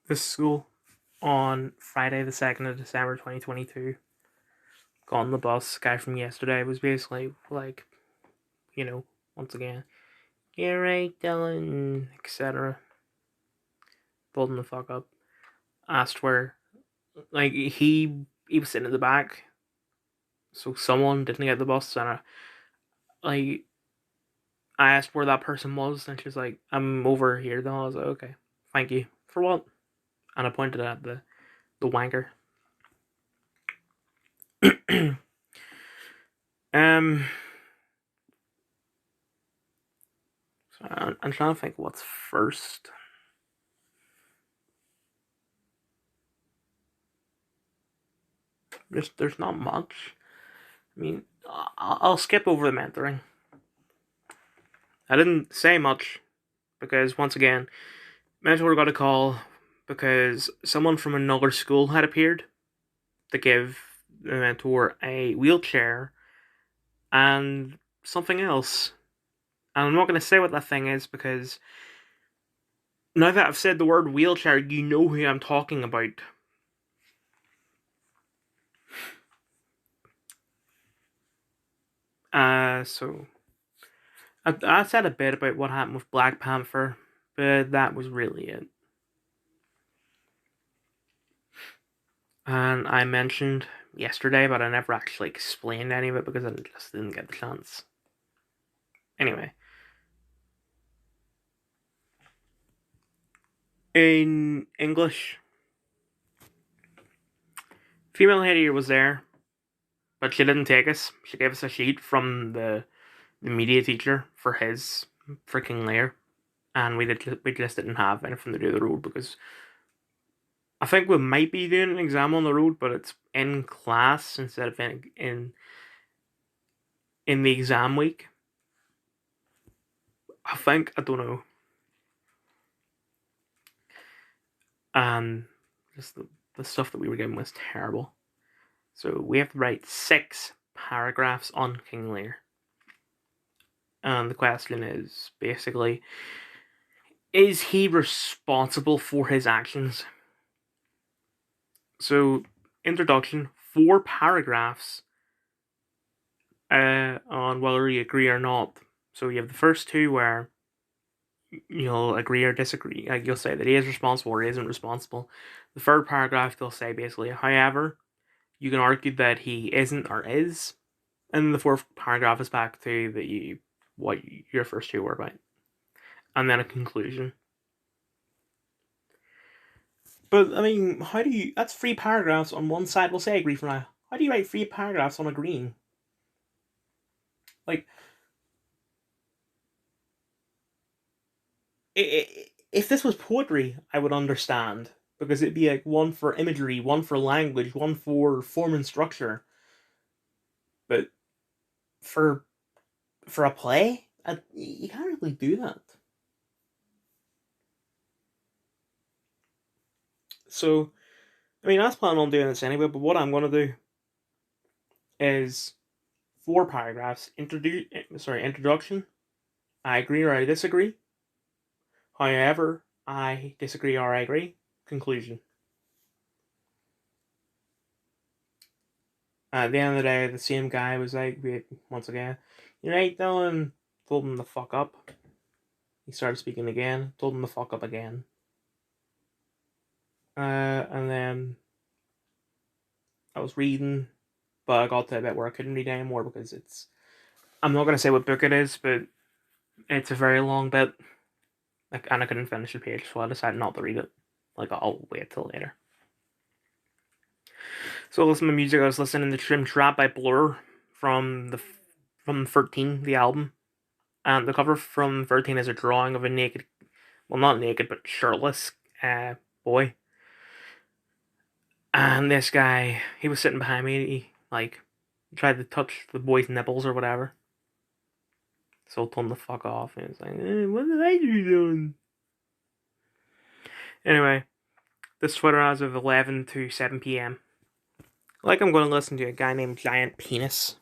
this school on Friday the 2nd of December 2022. Got on the bus. Guy from yesterday was basically like, once again, "Yeah, right, Dylan," etc. Pulled him the fuck up. Asked where, like, he was sitting at the back, so someone didn't get the bus, and like, I asked where that person was, and she's like, "I'm over here." Though I was like, "Okay, thank you for what?" And I pointed at the wanker. um, so I'm trying to think what's first. There's not much. I mean, I'll skip over the mentoring. I didn't say much because once again, mentor got a call because someone from another school had appeared to give the mentor a wheelchair and something else. And I'm not going to say what that thing is because now that I've said the word wheelchair, you know who I'm talking about. So I said a bit about what happened with Black Panther, but that was really it. And I mentioned yesterday, but I never actually explained any of it because I just didn't get the chance. Anyway, in English, female head ear was there, but she didn't take us. She gave us a sheet from the media teacher for his freaking layer, and we just didn't have anything to do with the road because I think we might be doing an exam on the road, but it's in class instead of in the exam week. I don't know. And just the stuff that we were given was terrible. So we have to write 6 paragraphs on King Lear. And the question is basically, is he responsible for his actions? So, introduction, 4 paragraphs on whether you agree or not. So you have the first 2 where you'll agree or disagree. Like you'll say that he is responsible or he isn't responsible. The third paragraph they'll say basically, however, you can argue that he isn't or is. And the fourth paragraph is back to what your first 2 were about. And then a conclusion. But I mean, how do you that's 3 paragraphs on one side, we'll say agree for now. How do you write 3 paragraphs on agreeing? Like if this was poetry, I would understand. Because it'd be like one for imagery, one for language, one for form and structure. But for a play, you can't really do that. So, I mean, I was planning on doing this anyway. But what I'm going to do is 4 paragraphs. Introduction. I agree or I disagree. However, I disagree or I agree. Conclusion. At the end of the day, the same guy was like, once again, "You're right, Dylan." Told him to fuck up. He started speaking again. Told him to fuck up again. And then I was reading, but I got to a bit where I couldn't read anymore because I'm not going to say what book it is, but it's a very long bit. And I couldn't finish the page, so I decided not to read it. Like, I'll wait till later. So I listened to music. I was listening to Trim Trap by Blur from 13, the album. And the cover from 13 is a drawing of a naked, well, not naked, but shirtless boy. And this guy, he was sitting behind me. He, like, tried to touch the boy's nipples or whatever. So I told him to fuck off. And he was like, what did I do doing? Anyway, this Twitter as of 11 to 7 p.m. Like, I'm going to listen to a guy named Giant Penis.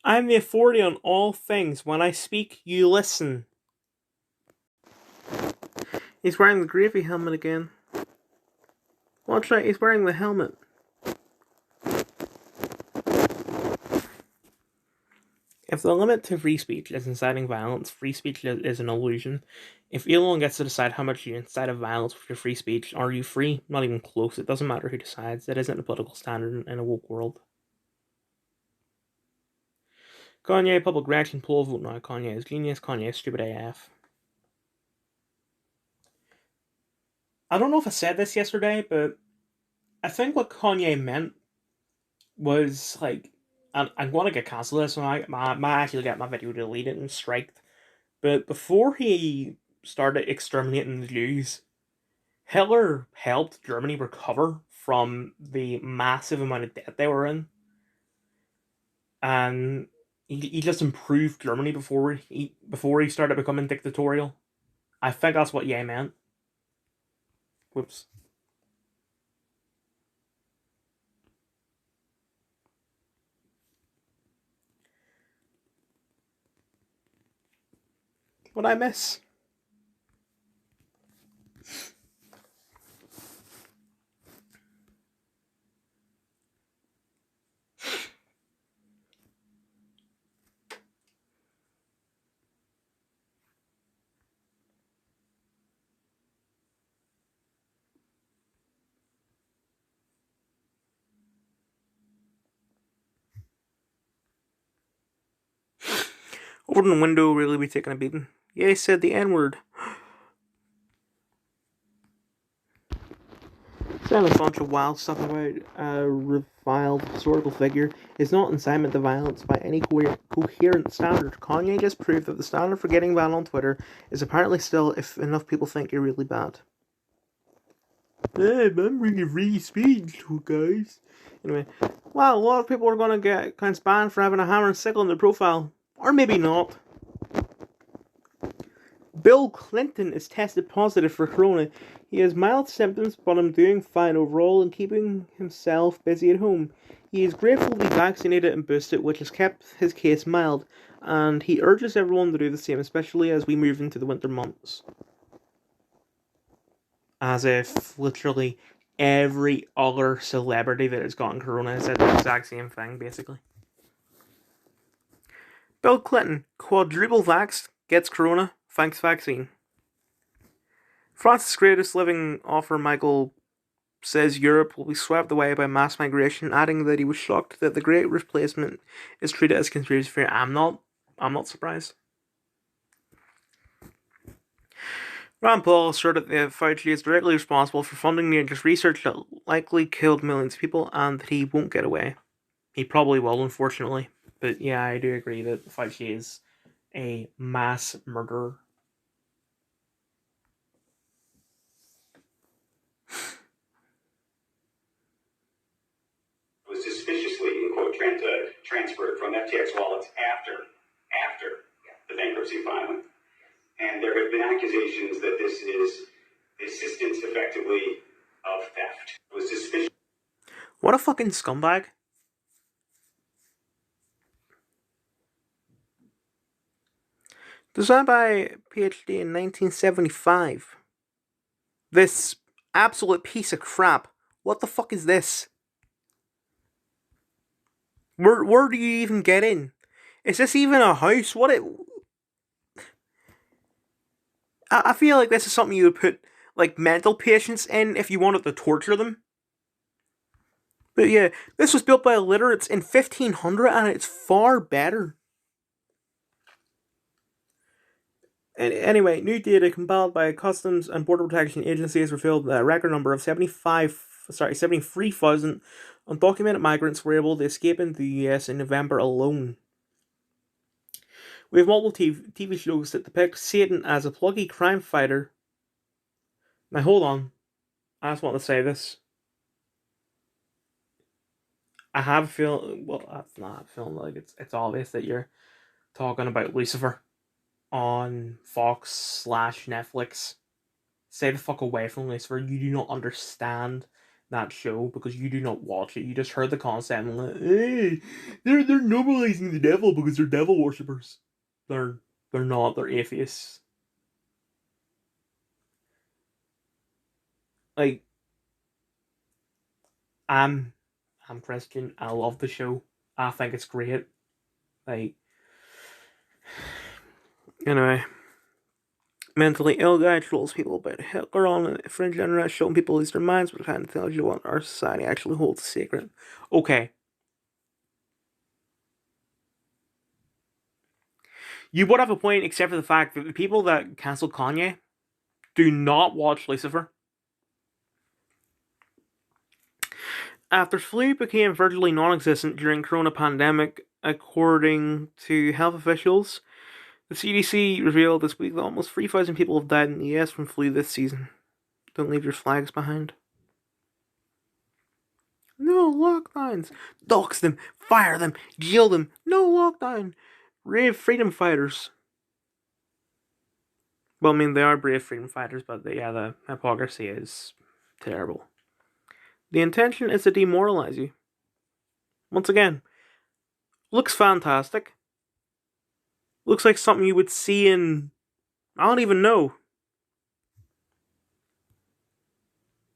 I'm the authority on all things. When I speak, you listen. He's wearing the gravy helmet again. Watch out, he's wearing the helmet. If the limit to free speech is inciting violence, free speech is an illusion. If Elon gets to decide how much you incite violence with your free speech, are you free? Not even close. It doesn't matter who decides. It isn't a political standard in a woke world. Kanye public reaction poll vote now. Kanye is genius. Kanye is stupid AF. I don't know if I said this yesterday, but I think what Kanye meant was like, I'm going to get cancelled this, so I might actually get my video deleted and striked. But before he started exterminating the Jews, Hitler helped Germany recover from the massive amount of debt they were in, and he just improved Germany before he started becoming dictatorial. I think that's what Ye meant. Whoops. What I miss? Open the window, really be taking a beating. Yeah, he said the N-word. Saying a bunch of wild stuff about a reviled historical figure is not incitement to violence by any coherent standard. Kanye just proved that the standard for getting banned on Twitter is apparently still if enough people think you're really bad. Hey, I'm bringing free speech, guys. Anyway, well, a lot of people are going to get kind of banned for having a hammer and sickle in their profile. Or maybe not. Bill Clinton is tested positive for corona. He has mild symptoms, but I'm doing fine overall and keeping himself busy at home. He is grateful to be vaccinated and boosted, which has kept his case mild, and he urges everyone to do the same, especially as we move into the winter months. As if literally every other celebrity that has gotten corona has said the exact same thing, basically. Bill Clinton, quadruple vaxxed, gets corona, thanks vaccine. France's greatest living author Michael says Europe will be swept away by mass migration, adding that he was shocked that the Great Replacement is treated as conspiracy theory. I'm not surprised. Ron Paul asserted that Fauci is directly responsible for funding dangerous research that likely killed millions of people, and that he won't get away. He probably will, unfortunately. But yeah, I do agree that Fauci is a mass murderer. Was suspiciously, in quote, transferred from FTX wallets after the bankruptcy filing. And there have been accusations that this is the assistance, effectively, of theft. It was suspicious. What a fucking scumbag. Designed by PhD in 1975. This absolute piece of crap. What the fuck is this? Where do you even get in? Is this even a house? I feel like this is something you would put like mental patients in if you wanted to torture them. But yeah, this was built by illiterates in 1500 and it's far better. Anyway, new data compiled by Customs and Border Protection agencies revealed that a record number of 73,000 undocumented migrants were able to escape into the US in November alone. We have multiple TV shows that depict Satan as a plucky crime fighter. Now hold on, I just want to say this. I have a feeling, well, that's not feeling like it's obvious that you're talking about Lucifer on Fox/Netflix. Stay the fuck away from Lucifer. You do not understand that show because you do not watch it. You just heard the concept and like, hey, they're normalizing the devil because they're devil worshippers. They're not. They're atheists. Like, I'm Christian. I love the show. I think it's great. Like, anyway, mentally ill guy trolls people about Hitler on the fringe internet, showing people lose their minds what kind of things you want our society actually holds sacred. Okay. You would have a point, except for the fact that the people that cancel Kanye do not watch Lucifer. After flu became virtually non-existent during corona pandemic, according to health officials, the CDC revealed this week that almost 3,000 people have died in the US from flu this season. Don't leave your flags behind. No lockdowns. Dox them, fire them, jail them. No lockdown. Brave freedom fighters. Well, I mean, they are brave freedom fighters, but the hypocrisy is terrible. The intention is to demoralize you. Once again, looks fantastic. Looks like something you would see in, I don't even know,